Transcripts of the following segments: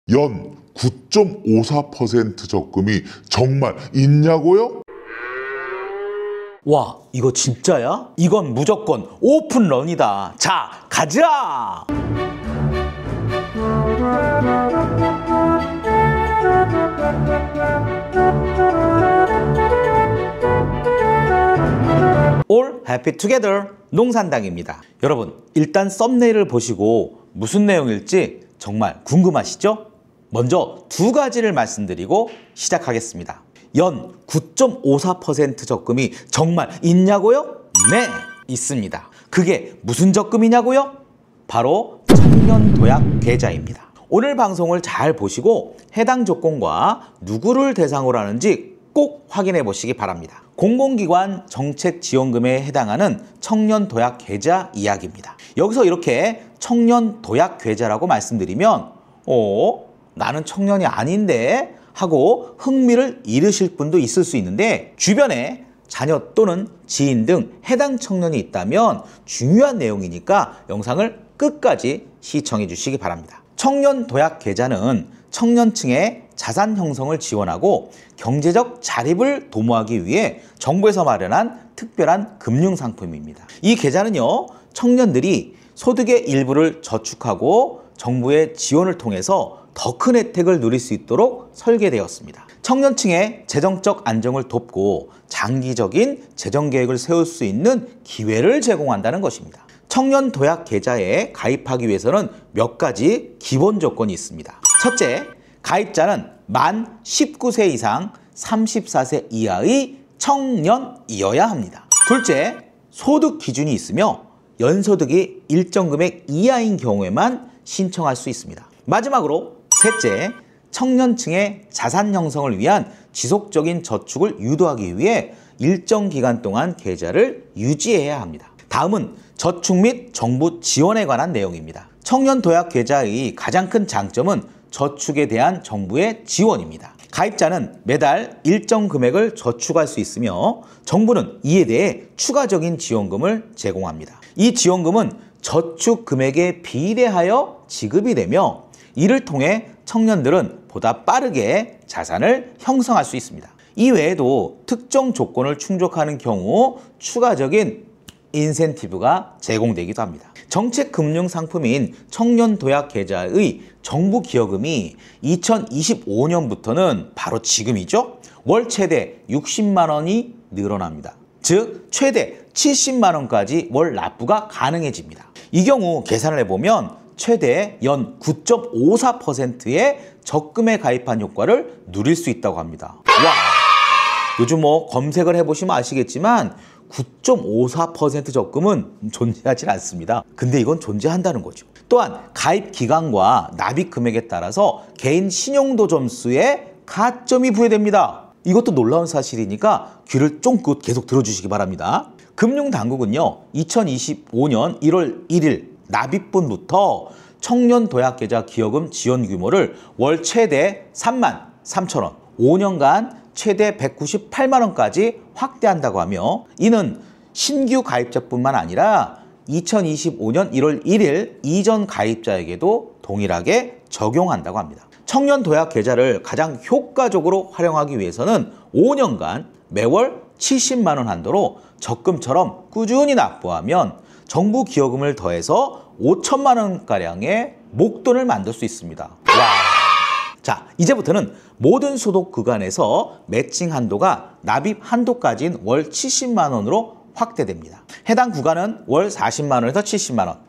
연 9.54% 적금이 정말 있냐고요? 와, 이거 진짜야? 이건 무조건 오픈런이다. 자, 가자! All Happy Together 농산당입니다. 여러분, 일단 썸네일을 보시고 무슨 내용일지 정말 궁금하시죠? 먼저 두 가지를 말씀드리고 시작하겠습니다. 연 9.54% 적금이 정말 있냐고요? 네, 있습니다. 그게 무슨 적금이냐고요? 바로 청년도약 계좌입니다. 오늘 방송을 잘 보시고 해당 조건과 누구를 대상으로 하는지 꼭 확인해 보시기 바랍니다. 공공기관 정책지원금에 해당하는 청년도약 계좌 이야기입니다. 여기서 이렇게 청년도약 계좌라고 말씀드리면 나는 청년이 아닌데 하고 흥미를 잃으실 분도 있을 수 있는데, 주변에 자녀 또는 지인 등 해당 청년이 있다면 중요한 내용이니까 영상을 끝까지 시청해 주시기 바랍니다. 청년도약 계좌는 청년층의 자산 형성을 지원하고 경제적 자립을 도모하기 위해 정부에서 마련한 특별한 금융상품입니다. 이 계좌는요, 청년들이 소득의 일부를 저축하고 정부의 지원을 통해서 더 큰 혜택을 누릴 수 있도록 설계되었습니다. 청년층의 재정적 안정을 돕고 장기적인 재정 계획을 세울 수 있는 기회를 제공한다는 것입니다. 청년도약 계좌에 가입하기 위해서는 몇 가지 기본 조건이 있습니다. 첫째, 가입자는 만 19세 이상 34세 이하의 청년이어야 합니다. 둘째, 소득 기준이 있으며 연소득이 일정 금액 이하인 경우에만 신청할 수 있습니다. 마지막으로 셋째, 청년층의 자산 형성을 위한 지속적인 저축을 유도하기 위해 일정 기간 동안 계좌를 유지해야 합니다. 다음은 저축 및 정부 지원에 관한 내용입니다. 청년도약 계좌의 가장 큰 장점은 저축에 대한 정부의 지원입니다. 가입자는 매달 일정 금액을 저축할 수 있으며 정부는 이에 대해 추가적인 지원금을 제공합니다. 이 지원금은 저축 금액에 비례하여 지급이 되며 이를 통해 청년들은 보다 빠르게 자산을 형성할 수 있습니다. 이 외에도 특정 조건을 충족하는 경우 추가적인 인센티브가 제공되기도 합니다. 정책금융상품인 청년도약 계좌의 정부 기여금이 2025년부터는 바로 지금이죠. 월 최대 60만 원이 늘어납니다. 즉 최대 70만 원까지 월 납부가 가능해집니다. 이 경우 계산을 해보면 최대 연 9.54%의 적금에 가입한 효과를 누릴 수 있다고 합니다. 와, 요즘 검색을 해보시면 아시겠지만 9.54% 적금은 존재하지 않습니다. 근데 이건 존재한다는 거죠. 또한 가입 기간과 납입 금액에 따라서 개인 신용도 점수에 가점이 부여됩니다. 이것도 놀라운 사실이니까 귀를 쫑긋 계속 들어주시기 바랍니다. 금융당국은요, 2025년 1월 1일 납입분부터 청년도약계좌 기여금 지원 규모를 월 최대 33,000원, 5년간 최대 198만 원까지 확대한다고 하며, 이는 신규 가입자뿐만 아니라 2025년 1월 1일 이전 가입자에게도 동일하게 적용한다고 합니다. 청년도약 계좌를 가장 효과적으로 활용하기 위해서는 5년간 매월 70만 원 한도로 적금처럼 꾸준히 납부하면 정부 기여금을 더해서 5천만 원가량의 목돈을 만들 수 있습니다. 와. 자, 이제부터는 모든 소득 구간에서 매칭 한도가 납입 한도까지인 월 70만 원으로 확대됩니다. 해당 구간은 월 40만 원에서 70만 원,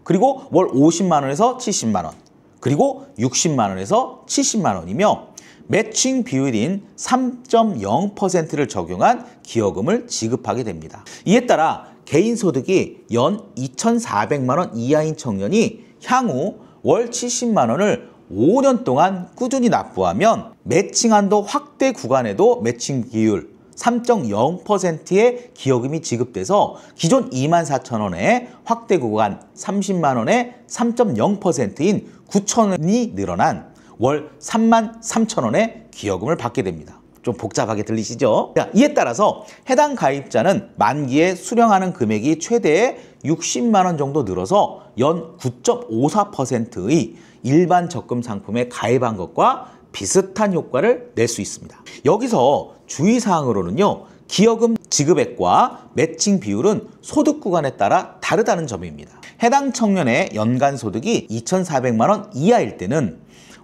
그리고 월 50만 원에서 70만 원, 그리고 60만 원에서 70만 원이며 매칭 비율인 3.0%를 적용한 기여금을 지급하게 됩니다. 이에 따라 개인 소득이 연 2,400만 원 이하인 청년이 향후 월 70만 원을 5년 동안 꾸준히 납부하면 매칭 한도 확대 구간에도 매칭 비율 3.0%의 기여금이 지급돼서 기존 24,000원의 확대 구간 30만 원의 3.0%인 9,000원이 늘어난 월 33,000원의 기여금을 받게 됩니다. 좀 복잡하게 들리시죠? 이에 따라서 해당 가입자는 만기에 수령하는 금액이 최대 60만 원 정도 늘어서 연 9.54%의 일반 적금 상품에 가입한 것과 비슷한 효과를 낼 수 있습니다. 여기서 주의사항으로는요. 기여금 지급액과 매칭 비율은 소득 구간에 따라 다르다는 점입니다. 해당 청년의 연간 소득이 2,400만 원 이하일 때는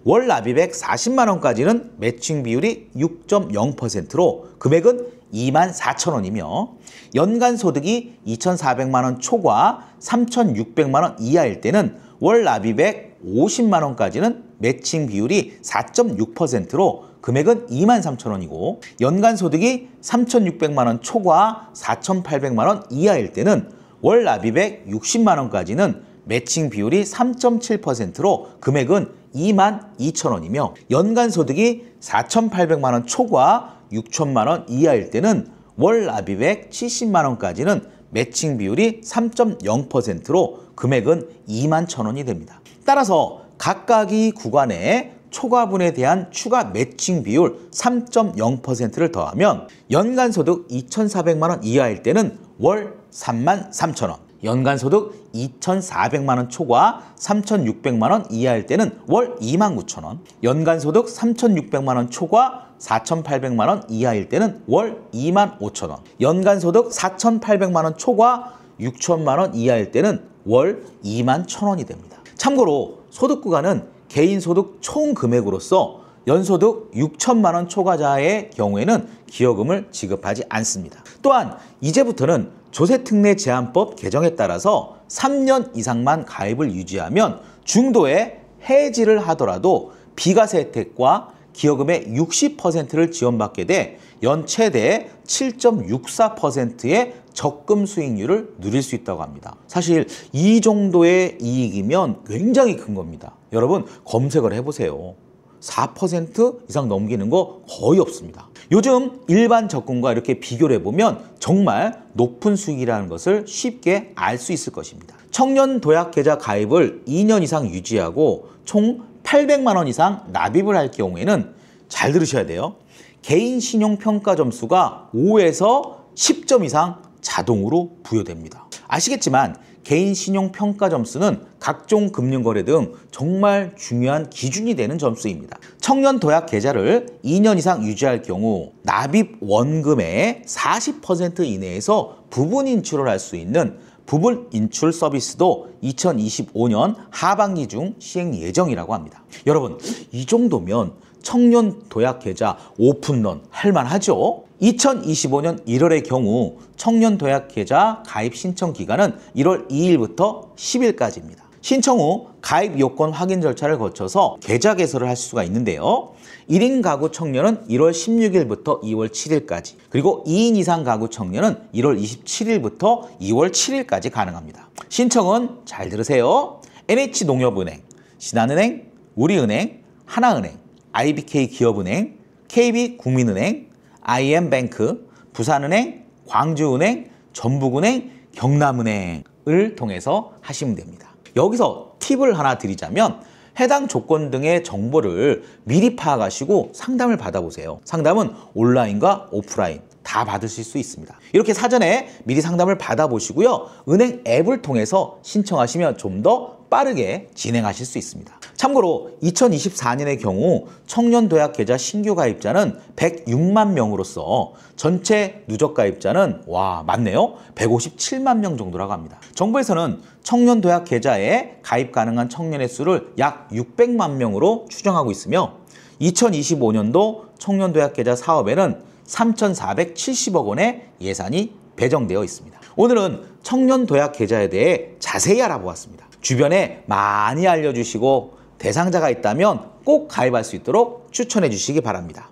월 납입액 40만 원까지는 매칭 비율이 6.0%로 금액은 24,000원이며 연간 소득이 2,400만 원 초과 3,600만 원 이하일 때는 월 납입액 50만 원까지는 매칭 비율이 4.6%로 금액은 23,000원이고 연간 소득이 3,600만 원 초과 4,800만 원 이하일 때는 월 납입액 60만 원까지는 매칭 비율이 3.7%로 금액은 22,000원이며 연간 소득이 4,800만 원 초과 6,000만 원 이하일 때는 월 납입액 70만 원까지는 매칭 비율이 3.0%로 금액은 21,000원이 됩니다. 따라서 각각의 구간에 초과분에 대한 추가 매칭 비율 3.0%를 더하면 연간 소득 2,400만 원 이하일 때는 월 33,000원, 연간 소득 2,400만 원 초과 3,600만 원 이하일 때는 월 29,000원, 연간 소득 3,600만 원 초과 4,800만 원 이하일 때는 월 25,000원, 연간 소득 4,800만 원 초과 6,000만 원 이하일 때는 월 21,000원이 됩니다. 참고로 소득 구간은 개인 소득 총 금액으로서 연소득 6천만 원 초과자의 경우에는 기여금을 지급하지 않습니다. 또한 이제부터는 조세특례 제한법 개정에 따라서 3년 이상만 가입을 유지하면 중도에 해지를 하더라도 비과세 혜택과 기여금의 60%를 지원받게 돼 연 최대 7.64%의 적금 수익률을 누릴 수 있다고 합니다. 사실 이 정도의 이익이면 굉장히 큰 겁니다. 여러분 검색을 해보세요. 4% 이상 넘기는 거 거의 없습니다. 요즘 일반 적금과 이렇게 비교를 해보면 정말 높은 수익이라는 것을 쉽게 알 수 있을 것입니다. 청년 도약 계좌 가입을 2년 이상 유지하고 총 800만 원 이상 납입을 할 경우에는 잘 들으셔야 돼요. 개인 신용 평가 점수가 5에서 10점 이상 자동으로 부여됩니다. 아시겠지만 개인 신용 평가 점수는 각종 금융거래 등 정말 중요한 기준이 되는 점수입니다. 청년 도약 계좌를 2년 이상 유지할 경우 납입 원금의 40% 이내에서 부분 인출을 할 수 있는 부분 인출 서비스도 2025년 하반기 중 시행 예정이라고 합니다. 여러분 이 정도면 청년 도약 계좌 오픈런 할만하죠? 2025년 1월의 경우 청년 도약 계좌 가입 신청 기간은 1월 2일부터 10일까지입니다. 신청 후 가입 요건 확인 절차를 거쳐서 계좌 개설을 할 수가 있는데요. 1인 가구 청년은 1월 16일부터 2월 7일까지, 그리고 2인 이상 가구 청년은 1월 27일부터 2월 7일까지 가능합니다. 신청은 잘 들으세요. NH농협은행, 신한은행, 우리은행, 하나은행, IBK 기업은행, KB국민은행, IM뱅크, 부산은행, 광주은행, 전북은행, 경남은행을 통해서 하시면 됩니다. 여기서 팁을 하나 드리자면 해당 조건 등의 정보를 미리 파악하시고 상담을 받아보세요. 상담은 온라인과 오프라인 다 받으실 수 있습니다. 이렇게 사전에 미리 상담을 받아보시고요. 은행 앱을 통해서 신청하시면 좀 더 빠르게 진행하실 수 있습니다. 참고로 2024년의 경우 청년 도약 계좌 신규 가입자는 106만 명으로서 전체 누적 가입자는 맞네요. 157만 명 정도라고 합니다. 정부에서는 청년 도약 계좌에 가입 가능한 청년의 수를 약 600만 명으로 추정하고 있으며 2025년도 청년 도약 계좌 사업에는 3,470억 원의 예산이 배정되어 있습니다. 오늘은 청년 도약 계좌에 대해 자세히 알아보았습니다. 주변에 많이 알려주시고 대상자가 있다면 꼭 가입할 수 있도록 추천해 주시기 바랍니다.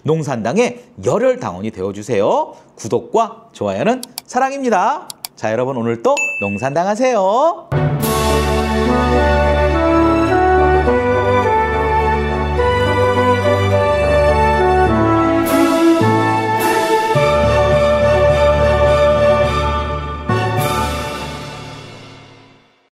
농산당의 열혈 당원이 되어주세요. 구독과 좋아요는 사랑입니다. 자, 여러분 오늘 또 농산당 하세요.